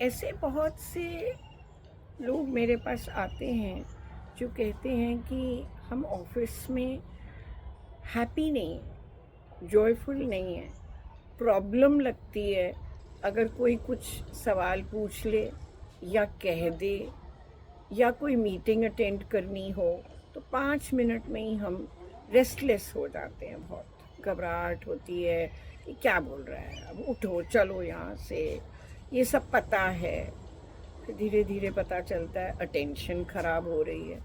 ऐसे बहुत से लोग मेरे पास आते हैं जो कहते हैं कि हम ऑफिस में हैप्पी नहीं हैं, जॉयफुल नहीं हैं, प्रॉब्लम लगती है अगर कोई कुछ सवाल पूछ ले या कह दे या कोई मीटिंग अटेंड करनी हो तो 5 मिनट में ही हम रेस्टलेस हो जाते हैं। बहुत घबराहट होती है कि क्या बोल रहा है, अब उठो चलो यहाँ से, ये सब पता है। फिर धीरे धीरे पता चलता है अटेंशन ख़राब हो रही है।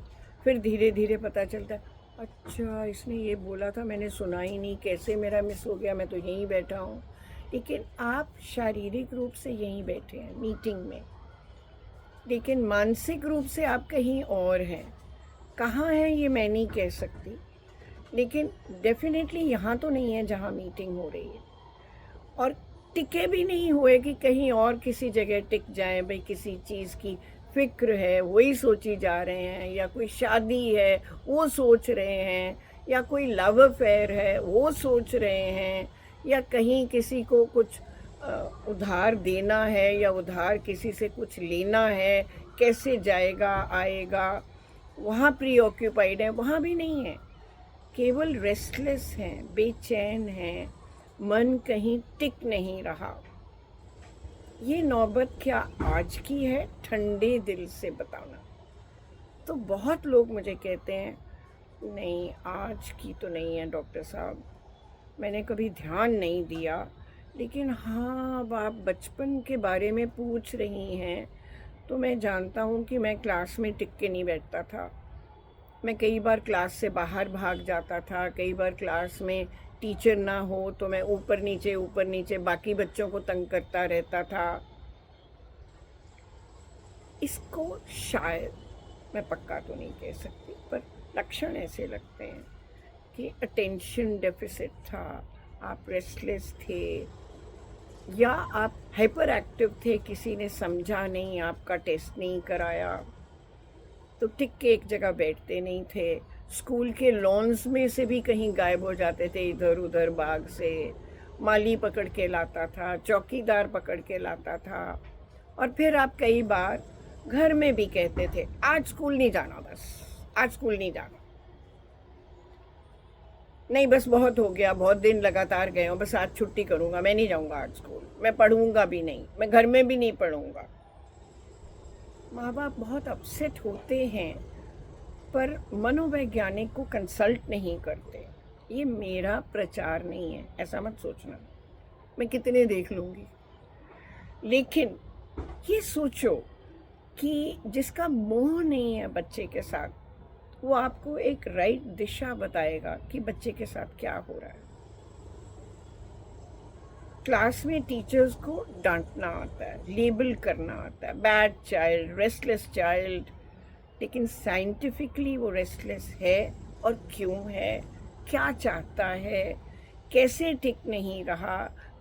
फिर धीरे धीरे पता चलता है अच्छा इसने ये बोला था मैंने सुना ही नहीं, कैसे मेरा मिस हो गया, मैं तो यहीं बैठा हूँ। लेकिन आप शारीरिक रूप से यहीं बैठे हैं मीटिंग में, लेकिन मानसिक रूप से आप कहीं और हैं। कहाँ हैं ये मैं नहीं कह सकती, लेकिन डेफिनेटली यहाँ तो नहीं है जहाँ मीटिंग हो रही है। और टिके भी नहीं हुए कि कहीं और किसी जगह टिक जाए। भाई किसी चीज़ की फिक्र है वही सोची जा रहे हैं, या कोई शादी है वो सोच रहे हैं, या कोई लव अफेयर है वो सोच रहे हैं, या कहीं किसी को कुछ उधार देना है या उधार किसी से कुछ लेना है, कैसे जाएगा आएगा, वहाँ प्री ऑक्यूपाइड है। वहाँ भी नहीं है, केवल रेस्टलेस हैं, बेचैन हैं, मन कहीं टिक नहीं रहा। ये नौबत क्या आज की है? ठंडे दिल से बताना। तो बहुत लोग मुझे कहते हैं नहीं आज की तो नहीं है डॉक्टर साहब, मैंने कभी ध्यान नहीं दिया। लेकिन हाँ, अब आप बचपन के बारे में पूछ रही हैं तो मैं जानता हूँ कि मैं क्लास में टिक के नहीं बैठता था। मैं कई बार क्लास से बाहर भाग जाता था, कई बार क्लास में टीचर ना हो तो मैं ऊपर नीचे बाकी बच्चों को तंग करता रहता था। इसको शायद, मैं पक्का तो नहीं कह सकती, पर लक्षण ऐसे लगते हैं कि अटेंशन डेफिसिट था, आप रेस्टलेस थे, या आप हाइपर एक्टिव थे, किसी ने समझा नहीं, आपका टेस्ट नहीं कराया तो टिक के एक जगह बैठते नहीं थे। स्कूल के लॉन्स में से भी कहीं गायब हो जाते थे, इधर उधर बाग से माली पकड़ के लाता था, चौकीदार पकड़ के लाता था। और फिर आप कई बार घर में भी कहते थे आज स्कूल नहीं जाना, बस आज स्कूल नहीं जाना, नहीं बस बहुत हो गया, बहुत दिन लगातार गए हो, बस आज छुट्टी करूँगा, मैं नहीं जाऊँगा आज स्कूल, मैं पढ़ूँगा भी नहीं, मैं घर में भी नहीं पढ़ूँगा। माँ बाप बहुत अपसेट होते हैं पर मनोवैज्ञानिक को कंसल्ट नहीं करते। ये मेरा प्रचार नहीं है, ऐसा मत सोचना, मैं कितने देख लूँगी। लेकिन ये सोचो कि जिसका मोह नहीं है बच्चे के साथ, वो आपको एक राइट दिशा बताएगा कि बच्चे के साथ क्या हो रहा है। क्लास में टीचर्स को डांटना आता है, लेबल करना आता है, बैड चाइल्ड, रेस्टलेस चाइल्ड, लेकिन साइंटिफिकली वो रेस्टलेस है और क्यों है, क्या चाहता है, कैसे टिक नहीं रहा,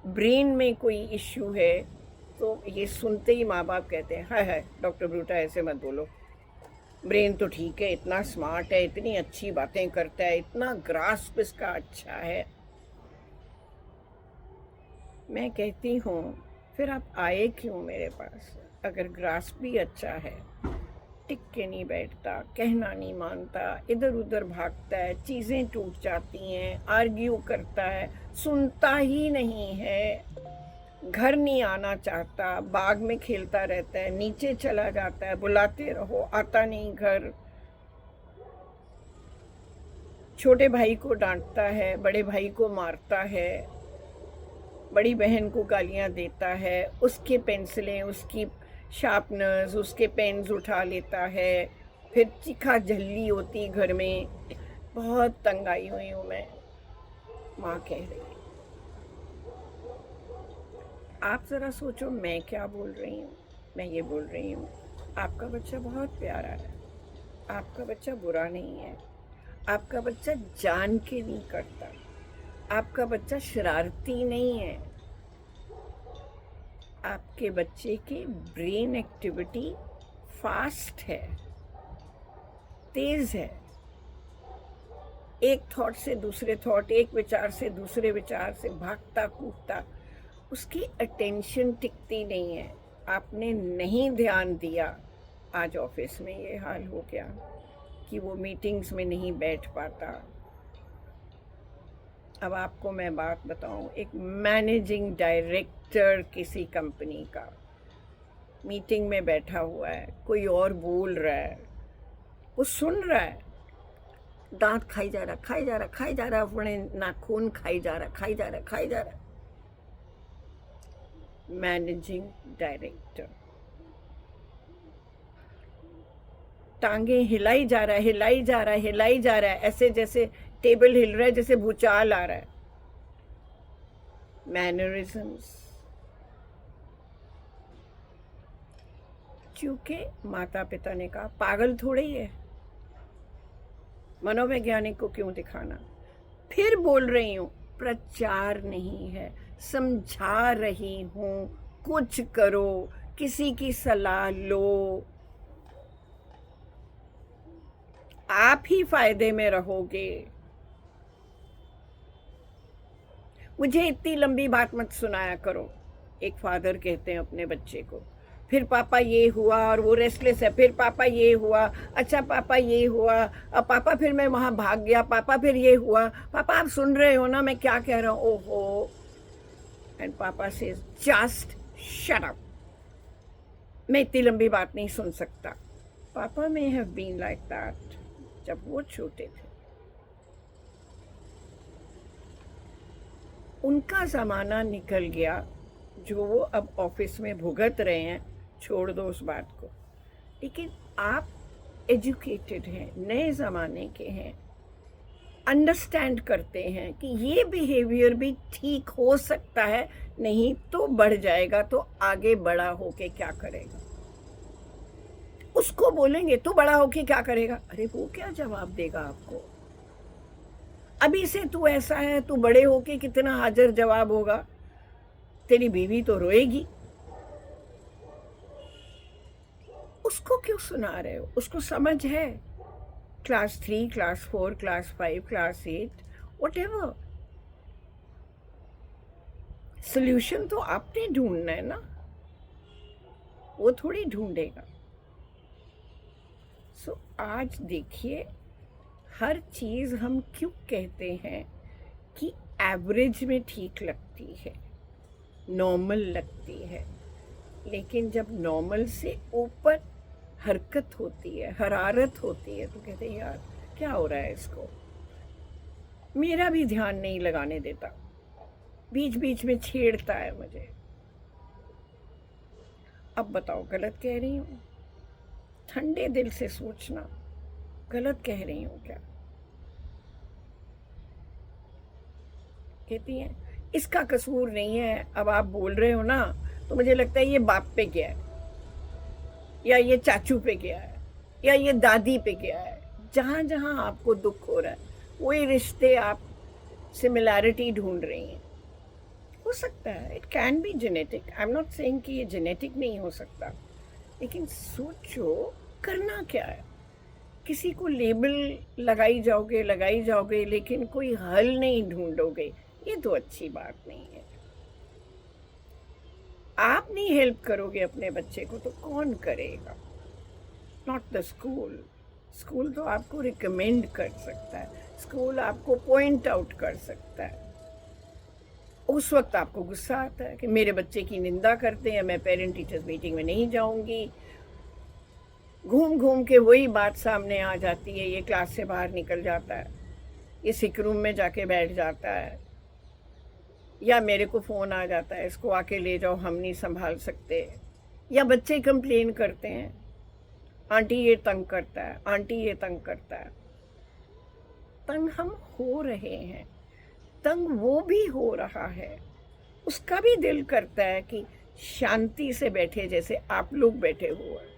ब्रेन में कोई इश्यू है। तो ये सुनते ही माँ बाप कहते हैं हाय हाय डॉक्टर ब्रूटा ऐसे मत बोलो, ब्रेन तो ठीक है, इतना स्मार्ट है, इतनी अच्छी बातें करता है, इतना ग्रास्प इसका अच्छा है। मैं कहती हूँ फिर आप आए क्यों मेरे पास? अगर ग्रास्प भी अच्छा है, टिक के नहीं बैठता, कहना नहीं मानता, इधर उधर भागता है, चीज़ें टूट जाती हैं, आर्ग्यू करता है, सुनता ही नहीं है, घर नहीं आना चाहता, बाग में खेलता रहता है, नीचे चला जाता है, बुलाते रहो आता नहीं घर, छोटे भाई को डांटता है, बड़े भाई को मारता है, बड़ी बहन को गालियाँ देता है, उसके पेंसिलें, उसकी शार्पनर्स, उसके पेन्स उठा लेता है, फिर चीखा झल्ली होती घर में। बहुत तंग आई हुई हूँ मैं, माँ कह रही है। आप ज़रा सोचो मैं क्या बोल रही हूँ। मैं ये बोल रही हूँ आपका बच्चा बहुत प्यारा है, आपका बच्चा बुरा नहीं है, आपका बच्चा जान के नहीं करता, आपका बच्चा शरारती नहीं है, आपके बच्चे की ब्रेन एक्टिविटी फास्ट है, तेज है, एक थॉट से दूसरे थॉट, एक विचार से दूसरे विचार से भागता कूदता, उसकी अटेंशन टिकती नहीं है। आपने नहीं ध्यान दिया, आज ऑफिस में ये हाल हो गया कि वो मीटिंग्स में नहीं बैठ पाता। अब आपको मैं बात बताऊं, एक मैनेजिंग डायरेक्टर किसी कंपनी का मीटिंग में बैठा हुआ है, कोई और बोल रहा है, वो सुन रहा है, दांत खाई जा रहा, खाई जा रहा, खाई जा रहा, अपने नाखून खाई जा रहा, खाई जा रहा, खाई जा रहा। मैनेजिंग डायरेक्टर टांगे हिलाई जा रहा है, हिलाई जा रहा है, हिलाई जा रहा है, ऐसे जैसे टेबल हिल रहा है, जैसे भूचाल आ रहा है। मैनरिज्म्स, क्योंकि माता पिता ने कहा पागल थोड़े ही है, मनोवैज्ञानिक को क्यों दिखाना। फिर बोल रही हूं, प्रचार नहीं है, समझा रही हूं, कुछ करो, किसी की सलाह लो, आप ही फायदे में रहोगे। मुझे इतनी लंबी बात मत सुनाया करो। एक फादर कहते हैं अपने बच्चे को, फिर पापा ये हुआ और वो रेस्टलेस है, फिर पापा ये हुआ, अच्छा पापा ये हुआ, अब पापा फिर मैं वहां भाग गया, पापा फिर ये हुआ, पापा आप सुन रहे हो ना मैं क्या कह रहा हूं, ओहो। एंड पापा सेज जस्ट शट अप, मैं इतनी लंबी बात नहीं सुन सकता। Papa may have been like that जब वो छोटे थे। उनका ज़माना निकल गया, जो वो अब ऑफिस में भुगत रहे हैं, छोड़ दो उस बात को। लेकिन आप एजुकेटेड हैं, नए ज़माने के हैं, अंडरस्टैंड करते हैं कि ये बिहेवियर भी ठीक हो सकता है, नहीं तो बढ़ जाएगा, तो आगे बड़ा होके क्या करेगा। उसको बोलेंगे तू बड़ा होके क्या करेगा, अरे वो क्या जवाब देगा आपको। अभी से तू ऐसा है, तू बड़े होके कितना हाजिर जवाब होगा, तेरी बीवी तो रोएगी। उसको क्यों सुना रहे हो, उसको समझ है, class 3, class 4, class 5, class 8, whatever. Solution तो आपने ढूंढना है ना, वो थोड़ी ढूंढेगा। सो आज देखिए, हर चीज़ हम क्यों कहते हैं कि एवरेज में ठीक लगती है, नॉर्मल लगती है, लेकिन जब नॉर्मल से ऊपर हरकत होती है, हरारत होती है, तो कहते हैं यार क्या हो रहा है इसको। मेरा भी ध्यान नहीं लगाने देता, बीच बीच में छेड़ता है मुझे। अब बताओ गलत कह रही हूँ? ठंडे दिल से सोचना, गलत कह रही हूँ क्या? कहती हैं इसका कसूर नहीं है, अब आप बोल रहे हो ना, तो मुझे लगता है ये बाप पे गया है, या ये चाचू पे गया है, या ये दादी पे गया है। जहाँ जहाँ आपको दुख हो रहा है, वही रिश्ते आप सिमिलैरिटी ढूंढ रही हैं। हो सकता है, it can be genetic, I am not saying कि ये जेनेटिक नहीं हो सकता, लेकिन सोचो करना क्या है। किसी को लेबल लगाई जाओगे, लेकिन कोई हल नहीं ढूंढोगे, ये तो अच्छी बात नहीं है। आप नहीं हेल्प करोगे अपने बच्चे को तो कौन करेगा? Not the school. स्कूल तो आपको रिकमेंड कर सकता है, स्कूल आपको पॉइंट आउट कर सकता है। उस वक्त आपको गुस्सा आता है कि मेरे बच्चे की निंदा करते हैं, मैं पेरेंट टीचर्स मीटिंग में नहीं जाऊंगी। घूम घूम के वही बात सामने आ जाती है, ये क्लास से बाहर निकल जाता है, ये सिक रूम में जाके बैठ जाता है, या मेरे को फ़ोन आ जाता है इसको आके ले जाओ, हम नहीं संभाल सकते। या बच्चे कंप्लेन करते हैं आंटी ये तंग करता है, आंटी ये तंग करता है। तंग हम हो रहे हैं, तंग वो भी हो रहा है, उसका भी दिल करता है कि शांति से बैठे जैसे आप लोग बैठे हुए हैं।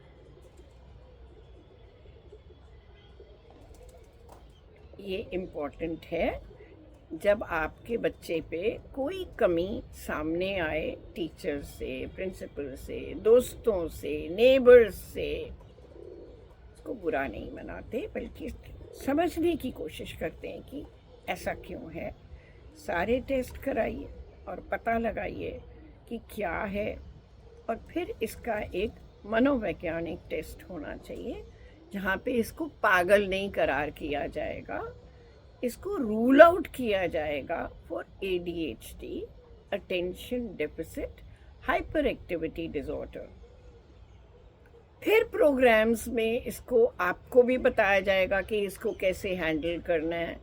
ये इम्पोर्टेंट है, जब आपके बच्चे पे कोई कमी सामने आए, टीचर से, प्रिंसिपल से, दोस्तों से, नेबर्स से, उसको बुरा नहीं मनाते, बल्कि समझने की कोशिश करते हैं कि ऐसा क्यों है। सारे टेस्ट कराइए और पता लगाइए कि क्या है, और फिर इसका एक मनोवैज्ञानिक टेस्ट होना चाहिए जहाँ पे इसको पागल नहीं करार किया जाएगा, इसको रूल आउट किया जाएगा for ADHD, attention deficit hyper activity disorder. फिर प्रोग्राम्स में इसको आपको भी बताया जाएगा कि इसको कैसे हैंडल करना है,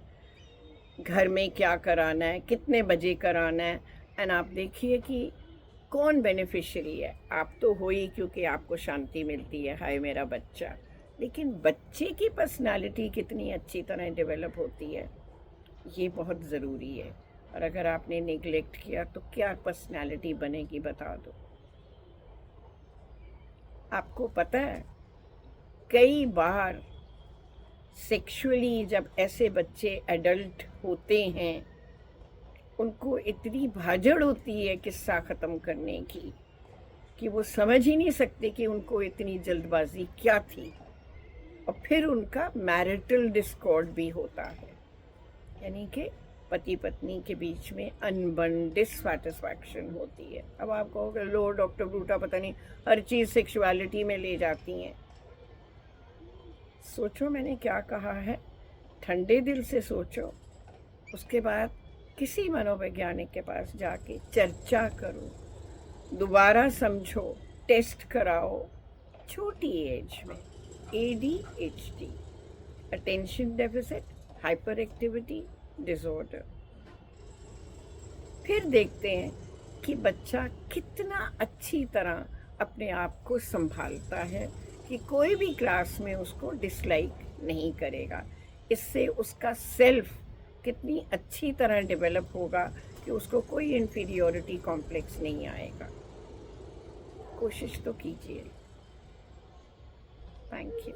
घर में क्या कराना है, कितने बजे कराना है। एंड आप देखिए कि कौन बेनिफिशियरी है। आप तो हो ही, क्योंकि आपको शांति मिलती है, हाय मेरा बच्चा, लेकिन बच्चे की पर्सनालिटी कितनी अच्छी तरह डेवलप होती है, ये बहुत ज़रूरी है। और अगर आपने निगलेक्ट किया तो क्या पर्सनालिटी बनेगी, बता दो। आपको पता है कई बार सेक्सुअली जब ऐसे बच्चे एडल्ट होते हैं, उनको इतनी भाजड़ होती है किस्सा ख़त्म करने की कि वो समझ ही नहीं सकते कि उनको इतनी जल्दबाजी क्या थी। और फिर उनका मैरिटल डिस्कॉर्ड भी होता है, यानी कि पति पत्नी के बीच में अनबन डिससैटिस्फैक्शन होती है। अब आप कहोगे लो डॉक्टर ब्रूटा पता नहीं हर चीज़ सेक्सुअलिटी में ले जाती हैं। सोचो मैंने क्या कहा है, ठंडे दिल से सोचो, उसके बाद किसी मनोवैज्ञानिक के पास जाके चर्चा करो, दोबारा समझो, टेस्ट कराओ। छोटी एज में ADHD, attention deficit hyper activity disorder. फिर देखते हैं कि बच्चा कितना अच्छी तरह अपने आप को संभालता है कि कोई भी क्लास में उसको डिसलाइक नहीं करेगा। इससे उसका सेल्फ कितनी अच्छी तरह डेवलप होगा कि उसको कोई इन्फीरियोरिटी कॉम्प्लेक्स नहीं आएगा। कोशिश तो कीजिए। Thank you.